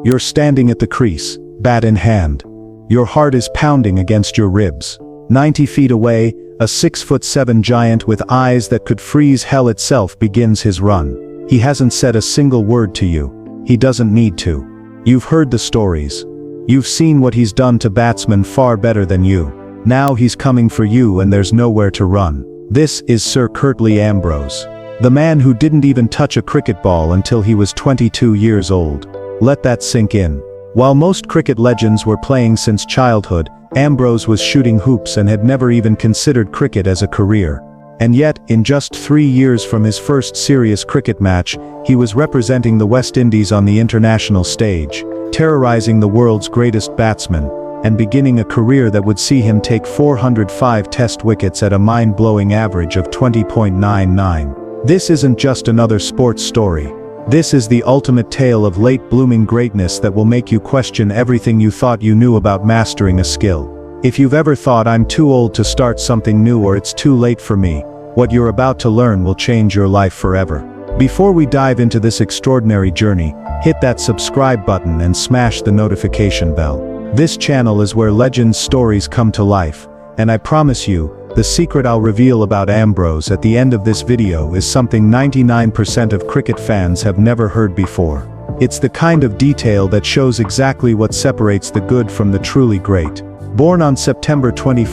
You're standing at the crease, bat in hand. Your heart is pounding against your ribs. 90 feet away, a 6'7" giant with eyes that could freeze hell itself begins his run. He hasn't said a single word to you. He doesn't need to. You've heard the stories. You've seen what he's done to batsmen far better than you. Now he's coming for you and there's nowhere to run. This is Sir Curtly Ambrose. The man who didn't even touch a cricket ball until he was 22 years old. Let that sink in. While most cricket legends were playing since childhood, Ambrose was shooting hoops and had never even considered cricket as a career. And yet, in just 3 years from his first serious cricket match, he was representing the West Indies on the international stage, terrorizing the world's greatest batsman, and beginning a career that would see him take 405 test wickets at a mind-blowing average of 20.99. This isn't just another sports story. This is the ultimate tale of late-blooming greatness that will make you question everything you thought you knew about mastering a skill. If you've ever thought I'm too old to start something new or it's too late for me, what you're about to learn will change your life forever. Before we dive into this extraordinary journey, hit that subscribe button and smash the notification bell. This channel is where legends' stories come to life, and I promise you, the secret I'll reveal about Ambrose at the end of this video is something 99% of cricket fans have never heard before. It's the kind of detail that shows exactly what separates the good from the truly great. Born on September 21,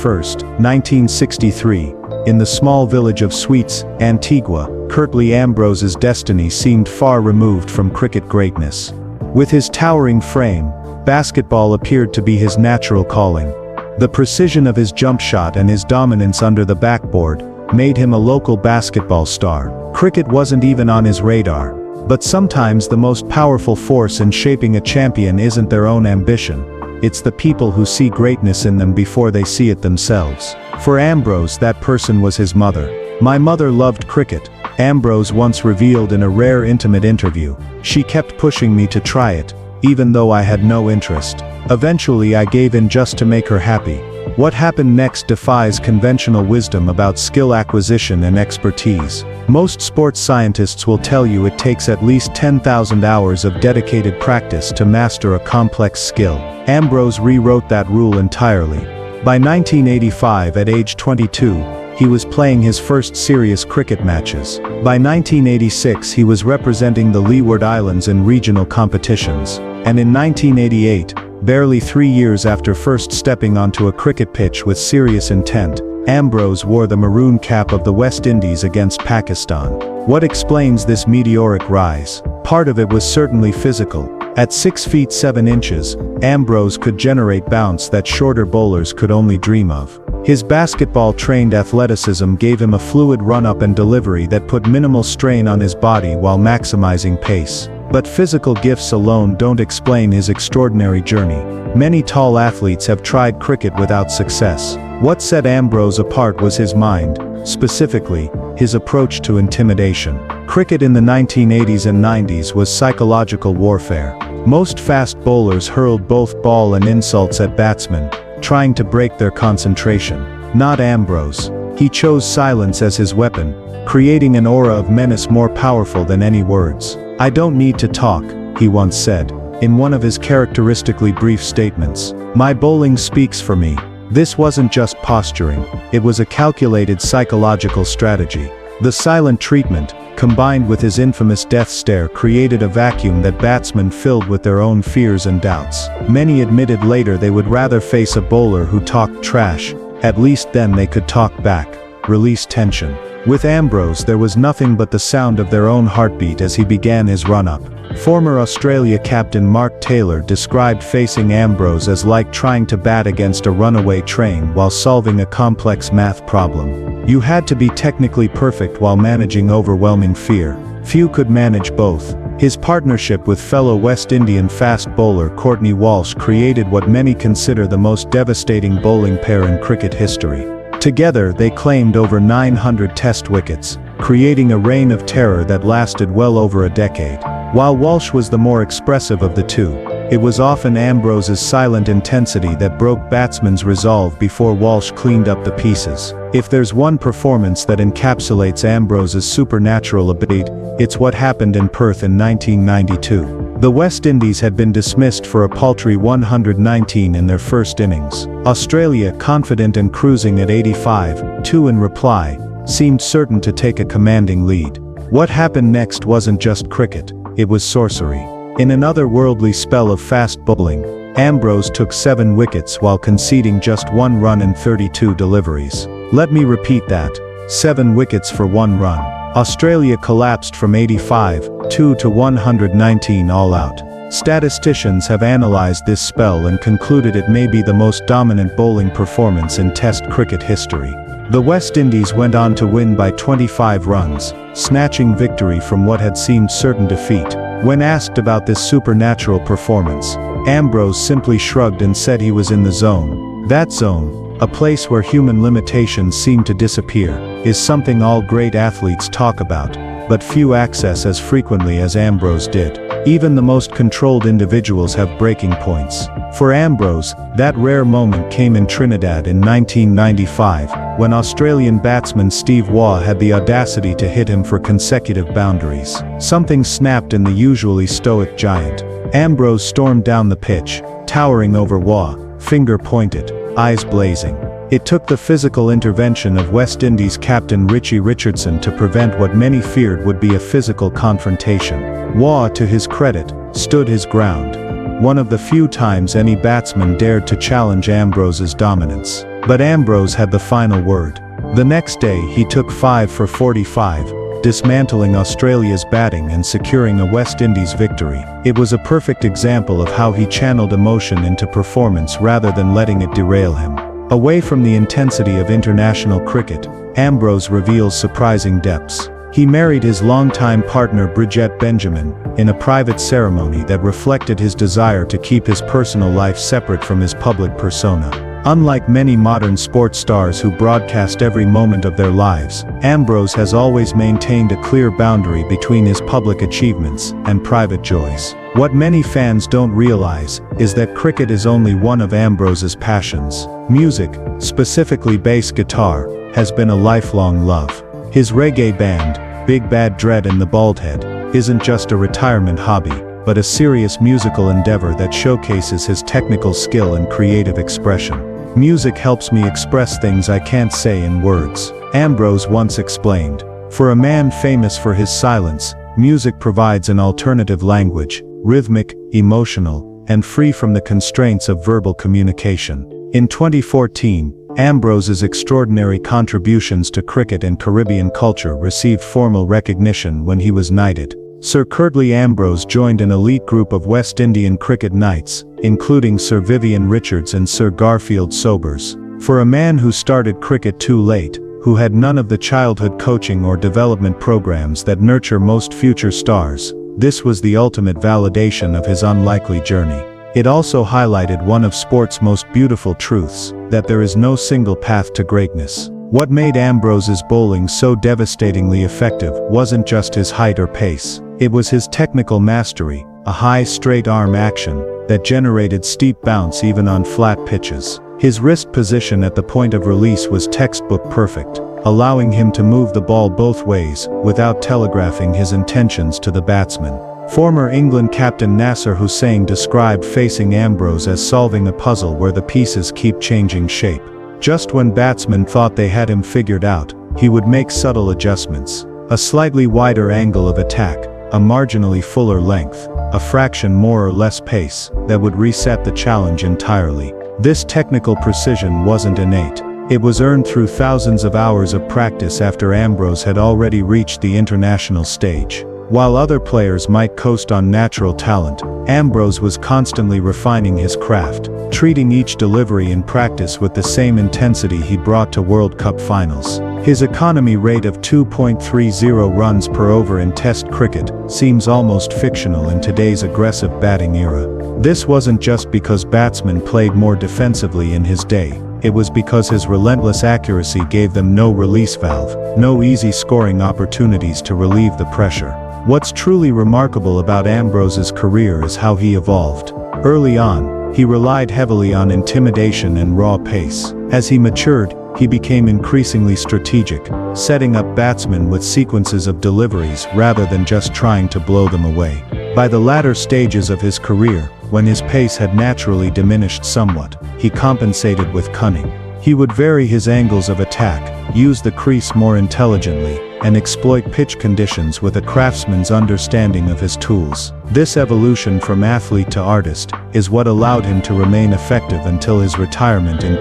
1963, in the small village of Sweets, Antigua, Curtly Ambrose's destiny seemed far removed from cricket greatness. With his towering frame, basketball appeared to be his natural calling. The precision of his jump shot and his dominance under the backboard made him a local basketball star. Cricket wasn't even on his radar. But sometimes the most powerful force in shaping a champion isn't their own ambition. It's the people who see greatness in them before they see it themselves. For Ambrose, that person was his mother. "My mother loved cricket," Ambrose once revealed in a rare intimate interview. "She kept pushing me to try it, even though I had no interest. Eventually I gave in just to make her happy." What happened next defies conventional wisdom about skill acquisition and expertise. Most sports scientists will tell you it takes at least 10,000 hours of dedicated practice to master a complex skill. Ambrose rewrote that rule entirely. By 1985, at age 22, he was playing his first serious cricket matches. By 1986 he was representing the Leeward Islands in regional competitions. And in 1988, barely 3 years after first stepping onto a cricket pitch with serious intent, Ambrose wore the maroon cap of the West Indies against Pakistan. What explains this meteoric rise? Part of it was certainly physical. At 6 feet 7 inches, Ambrose could generate bounce that shorter bowlers could only dream of. His basketball-trained athleticism gave him a fluid run-up and delivery that put minimal strain on his body while maximizing pace. But physical gifts alone don't explain his extraordinary journey. Many tall athletes have tried cricket without success. What set Ambrose apart was his mind, specifically, his approach to intimidation. Cricket in the 1980s and 90s was psychological warfare. Most fast bowlers hurled both ball and insults at batsmen, trying to break their concentration. Not Ambrose. He chose silence as his weapon, creating an aura of menace more powerful than any words. "I don't need to talk," he once said, in one of his characteristically brief statements. "My bowling speaks for me." This wasn't just posturing, it was a calculated psychological strategy. The silent treatment, combined with his infamous death stare, created a vacuum that batsmen filled with their own fears and doubts. Many admitted later they would rather face a bowler who talked trash. At least then they could talk back, release tension. With Ambrose there was nothing but the sound of their own heartbeat as he began his run-up. Former Australia captain Mark Taylor described facing Ambrose as like trying to bat against a runaway train while solving a complex math problem. You had to be technically perfect while managing overwhelming fear. Few could manage both. His partnership with fellow West Indian fast bowler Courtney Walsh created what many consider the most devastating bowling pair in cricket history. Together they claimed over 900 test wickets, creating a reign of terror that lasted well over a decade. While Walsh was the more expressive of the two, It was often Ambrose's silent intensity that broke batsmen's resolve before Walsh cleaned up the pieces. If there's one performance that encapsulates Ambrose's supernatural ability, it's what happened in Perth in 1992. The West Indies had been dismissed for a paltry 119 in their first innings. Australia, confident and cruising at 85, in reply, seemed certain to take a commanding lead. What happened next wasn't just cricket, it was sorcery. In an otherworldly spell of fast bowling, Ambrose took 7 wickets while conceding just 1 run in 32 deliveries. Let me repeat that. 7 wickets for 1 run. Australia collapsed from 85-2 to 119 all out. Statisticians have analyzed this spell and concluded it may be the most dominant bowling performance in Test cricket history. The West Indies went on to win by 25 runs, snatching victory from what had seemed certain defeat. When asked about this supernatural performance, Ambrose simply shrugged and said he was in the zone. That zone, a place where human limitations seem to disappear, is something all great athletes talk about, but few access as frequently as Ambrose did. Even the most controlled individuals have breaking points. For Ambrose, that rare moment came in Trinidad in 1995, when Australian batsman Steve Waugh had the audacity to hit him for consecutive boundaries. Something snapped in the usually stoic giant. Ambrose stormed down the pitch, towering over Waugh, finger pointed, eyes blazing. It took the physical intervention of West Indies captain Richie Richardson to prevent what many feared would be a physical confrontation. Waugh, to his credit, stood his ground. One of the few times any batsman dared to challenge Ambrose's dominance. But Ambrose had the final word. The next day he took 5 for 45, dismantling Australia's batting and securing a West Indies victory. It was a perfect example of how he channeled emotion into performance rather than letting it derail him. Away from the intensity of international cricket, Ambrose reveals surprising depths. He married his longtime partner Bridget Benjamin, in a private ceremony that reflected his desire to keep his personal life separate from his public persona. Unlike many modern sports stars who broadcast every moment of their lives, Ambrose has always maintained a clear boundary between his public achievements and private joys. What many fans don't realize is that cricket is only one of Ambrose's passions. Music, specifically bass guitar, has been a lifelong love. His reggae band, Big Bad Dread and the Baldhead, isn't just a retirement hobby, but a serious musical endeavor that showcases his technical skill and creative expression. Music helps me express things I can't say in words, Ambrose once explained. For a man famous for his silence, music provides an alternative language, rhythmic, emotional, and free from the constraints of verbal communication. In 2014, Ambrose's extraordinary contributions to cricket and Caribbean culture received formal recognition when he was knighted. Sir Curtly Ambrose joined an elite group of West Indian cricket knights, including Sir Vivian Richards and Sir Garfield Sobers. For a man who started cricket too late, who had none of the childhood coaching or development programs that nurture most future stars, this was the ultimate validation of his unlikely journey. It also highlighted one of sport's most beautiful truths, that there is no single path to greatness. What made Ambrose's bowling so devastatingly effective wasn't just his height or pace. It was his technical mastery, a high straight arm action that generated steep bounce even on flat pitches. His wrist position at the point of release was textbook perfect, allowing him to move the ball both ways without telegraphing his intentions to the batsman. Former England captain Nasser Hussain described facing Ambrose as solving a puzzle where the pieces keep changing shape. Just when batsmen thought they had him figured out, he would make subtle adjustments. A slightly wider angle of attack, a marginally fuller length, a fraction more or less pace, that would reset the challenge entirely. This technical precision wasn't innate. It was earned through thousands of hours of practice after Ambrose had already reached the international stage. While other players might coast on natural talent, Ambrose was constantly refining his craft, treating each delivery in practice with the same intensity he brought to World Cup finals. His economy rate of 2.30 runs per over in Test cricket seems almost fictional in today's aggressive batting era. This wasn't just because batsmen played more defensively in his day. It was because his relentless accuracy gave them no release valve, no easy scoring opportunities to relieve the pressure. What's truly remarkable about Ambrose's career is how he evolved. Early on, he relied heavily on intimidation and raw pace. As he matured, he became increasingly strategic, setting up batsmen with sequences of deliveries rather than just trying to blow them away. By the latter stages of his career, when his pace had naturally diminished somewhat, he compensated with cunning. He would vary his angles of attack, use the crease more intelligently, and exploit pitch conditions with a craftsman's understanding of his tools. This evolution from athlete to artist is what allowed him to remain effective until his retirement in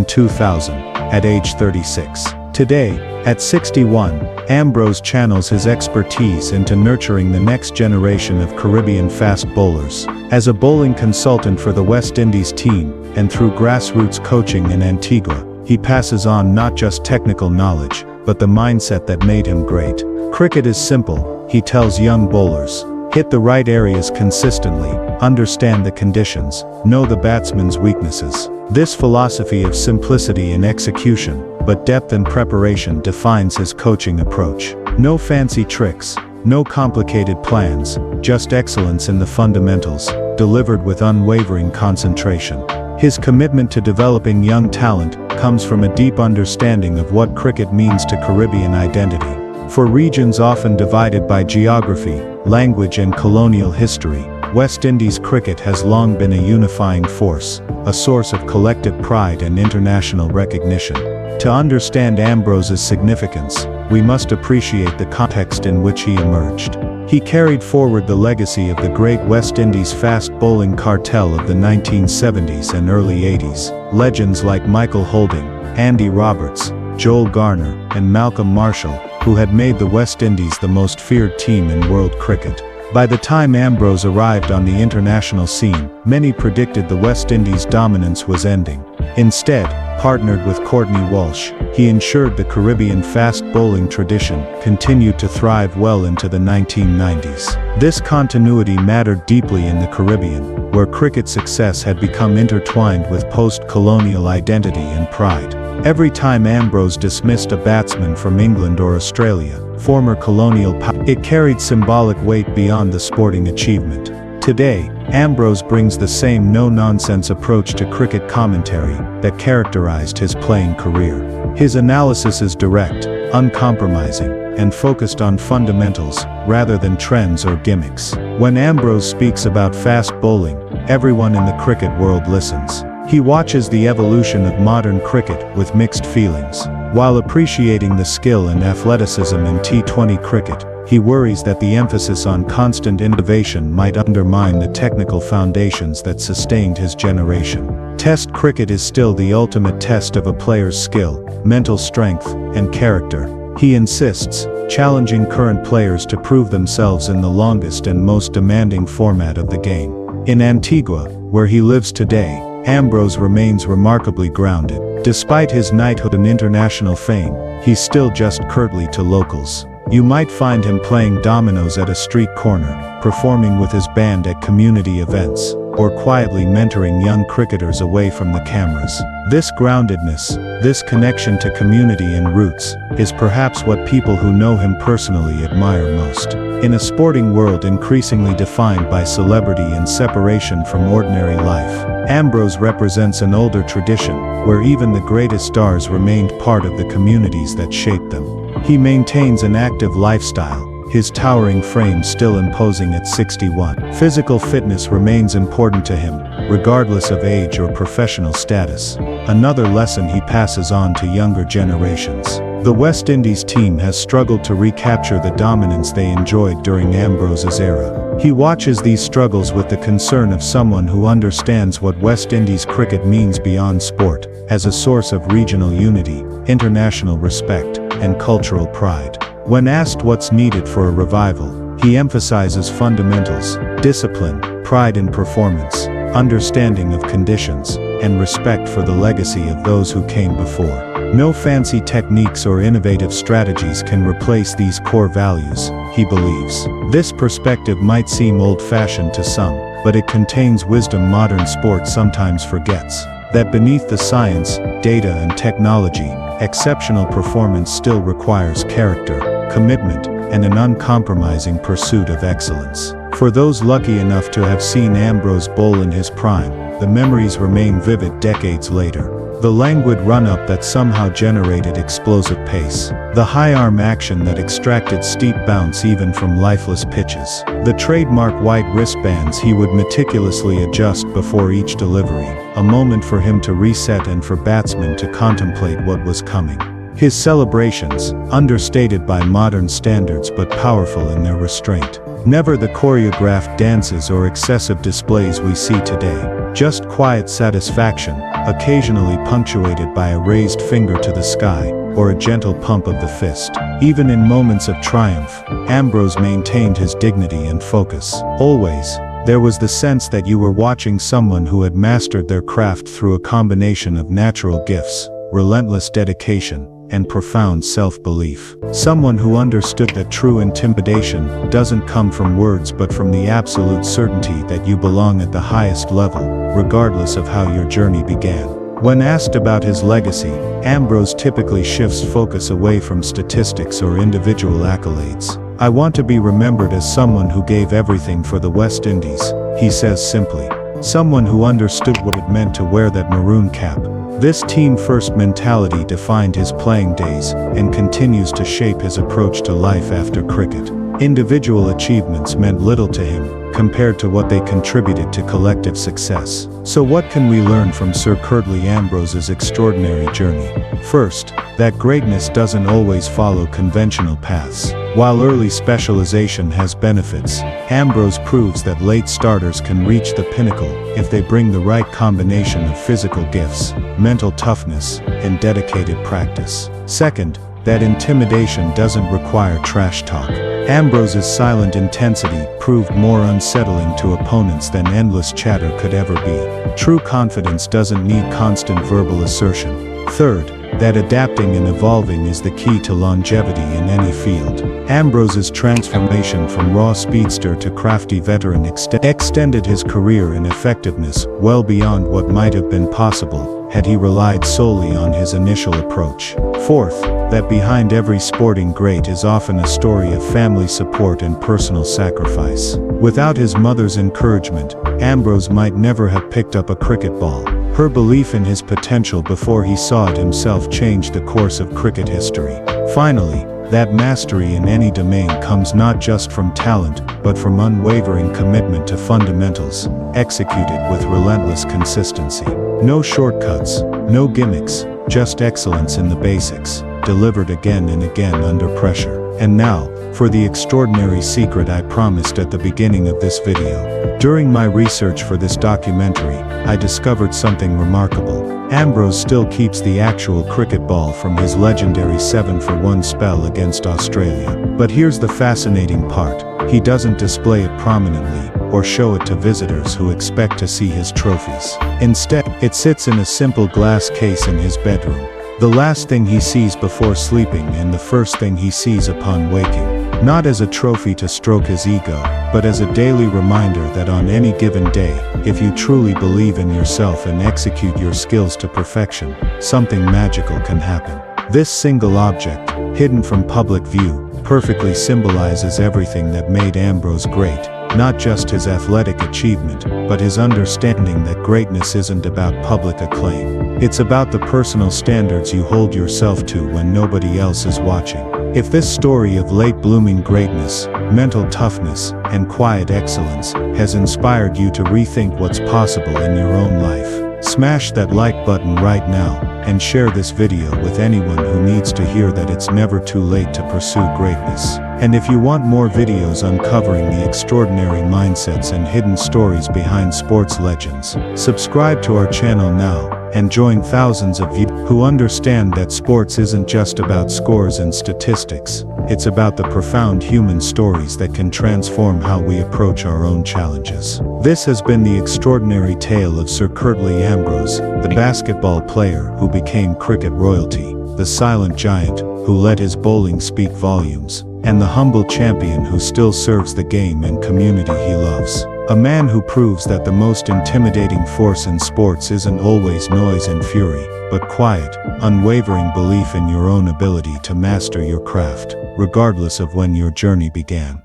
2000, at age 36. Today, at 61, Ambrose channels his expertise into nurturing the next generation of Caribbean fast bowlers. As a bowling consultant for the West Indies team, and through grassroots coaching in Antigua, he passes on not just technical knowledge, but the mindset that made him great. Cricket is simple, he tells young bowlers. Hit the right areas consistently, understand the conditions, know the batsman's weaknesses. This philosophy of simplicity in execution, but depth and preparation defines his coaching approach. No fancy tricks, no complicated plans, just excellence in the fundamentals, delivered with unwavering concentration. His commitment to developing young talent comes from a deep understanding of what cricket means to Caribbean identity. For regions often divided by geography, language and colonial history, West Indies cricket has long been a unifying force, a source of collective pride and international recognition. To understand Ambrose's significance, we must appreciate the context in which he emerged. He carried forward the legacy of the great West Indies fast bowling cartel of the 1970s and early 80s. Legends like Michael Holding, Andy Roberts, Joel Garner, and Malcolm Marshall, who had made the West Indies the most feared team in world cricket. By the time Ambrose arrived on the international scene, many predicted the West Indies' dominance was ending. Instead, partnered with Courtney Walsh, he ensured the Caribbean fast bowling tradition continued to thrive well into the 1990s. This continuity mattered deeply in the Caribbean, where cricket success had become intertwined with post-colonial identity and pride. Every time Ambrose dismissed a batsman from England or Australia, former colonial power, it carried symbolic weight beyond the sporting achievement. Today, Ambrose brings the same no-nonsense approach to cricket commentary that characterized his playing career. His analysis is direct, uncompromising, and focused on fundamentals rather than trends or gimmicks. When Ambrose speaks about fast bowling, everyone in the cricket world listens. He watches the evolution of modern cricket with mixed feelings. While appreciating the skill and athleticism in T20 cricket, he worries that the emphasis on constant innovation might undermine the technical foundations that sustained his generation. Test cricket is still the ultimate test of a player's skill, mental strength, and character. He insists, challenging current players to prove themselves in the longest and most demanding format of the game. In Antigua, where he lives today, Ambrose remains remarkably grounded. Despite his knighthood and international fame, he's still just Curtly to locals. You might find him playing dominoes at a street corner, performing with his band at community events, or quietly mentoring young cricketers away from the cameras. This groundedness, this connection to community and roots, is perhaps what people who know him personally admire most. In a sporting world increasingly defined by celebrity and separation from ordinary life, Ambrose represents an older tradition, where even the greatest stars remained part of the communities that shaped them. He maintains an active lifestyle, his towering frame still imposing at 61. Physical fitness remains important to him, regardless of age or professional status. Another lesson he passes on to younger generations. The West Indies team has struggled to recapture the dominance they enjoyed during Ambrose's era. He watches these struggles with the concern of someone who understands what West Indies cricket means beyond sport, as a source of regional unity, international respect, and cultural pride. When asked what's needed for a revival, he emphasizes fundamentals, discipline, pride in performance, understanding of conditions, and respect for the legacy of those who came before. No fancy techniques or innovative strategies can replace these core values, he believes. This perspective might seem old-fashioned to some, but it contains wisdom modern sport sometimes forgets. That beneath the science, data and technology, exceptional performance still requires character, commitment, and an uncompromising pursuit of excellence. For those lucky enough to have seen Ambrose bowl in his prime, the memories remain vivid decades later. The languid run-up that somehow generated explosive pace. The high arm action that extracted steep bounce even from lifeless pitches. The trademark white wristbands he would meticulously adjust before each delivery. A moment for him to reset and for batsmen to contemplate what was coming. His celebrations, understated by modern standards but powerful in their restraint. Never the choreographed dances or excessive displays we see today. Just quiet satisfaction, occasionally punctuated by a raised finger to the sky, or a gentle pump of the fist. Even in moments of triumph, Ambrose maintained his dignity and focus. Always, there was the sense that you were watching someone who had mastered their craft through a combination of natural gifts, relentless dedication, and profound self-belief. Someone who understood that true intimidation doesn't come from words but from the absolute certainty that you belong at the highest level, regardless of how your journey began. When asked about his legacy, Ambrose typically shifts focus away from statistics or individual accolades. "I want to be remembered as someone who gave everything for the West Indies," he says simply. Someone who understood what it meant to wear that maroon cap. This team-first mentality defined his playing days and continues to shape his approach to life after cricket. Individual achievements meant little to him, compared to what they contributed to collective success. So what can we learn from Sir Curtly Ambrose's extraordinary journey? First, that greatness doesn't always follow conventional paths. While early specialization has benefits, Ambrose proves that late starters can reach the pinnacle if they bring the right combination of physical gifts, mental toughness, and dedicated practice. Second, that intimidation doesn't require trash talk. Ambrose's silent intensity proved more unsettling to opponents than endless chatter could ever be. True confidence doesn't need constant verbal assertion. Third, that adapting and evolving is the key to longevity in any field. Ambrose's transformation from raw speedster to crafty veteran extended his career and effectiveness well beyond what might have been possible had he relied solely on his initial approach. Fourth, that behind every sporting great is often a story of family support and personal sacrifice. Without his mother's encouragement, Ambrose might never have picked up a cricket ball. Her belief in his potential before he saw it himself changed the course of cricket history. Finally, that mastery in any domain comes not just from talent, but from unwavering commitment to fundamentals, executed with relentless consistency. No shortcuts, no gimmicks, just excellence in the basics, delivered again and again under pressure. And now, for the extraordinary secret I promised at the beginning of this video. During my research for this documentary, I discovered something remarkable. Ambrose still keeps the actual cricket ball from his legendary 7-for-1 spell against Australia. But here's the fascinating part. He doesn't display it prominently, or show it to visitors who expect to see his trophies. Instead, it sits in a simple glass case in his bedroom. The last thing he sees before sleeping and the first thing he sees upon waking. Not as a trophy to stroke his ego, but as a daily reminder that on any given day, if you truly believe in yourself and execute your skills to perfection, something magical can happen. This single object, hidden from public view, perfectly symbolizes everything that made Ambrose great. Not just his athletic achievement, but his understanding that greatness isn't about public acclaim. It's about the personal standards you hold yourself to when nobody else is watching. If this story of late-blooming greatness, mental toughness, and quiet excellence has inspired you to rethink what's possible in your own life, smash that like button right now, and share this video with anyone who needs to hear that it's never too late to pursue greatness. And if you want more videos uncovering the extraordinary mindsets and hidden stories behind sports legends, subscribe to our channel now, and join thousands of you who understand that sports isn't just about scores and statistics, it's about the profound human stories that can transform how we approach our own challenges. This has been the extraordinary tale of Sir Curtly Ambrose, the basketball player who became cricket royalty, the silent giant who let his bowling speak volumes, and the humble champion who still serves the game and community he loves. A man who proves that the most intimidating force in sports isn't always noise and fury, but quiet, unwavering belief in your own ability to master your craft, regardless of when your journey began.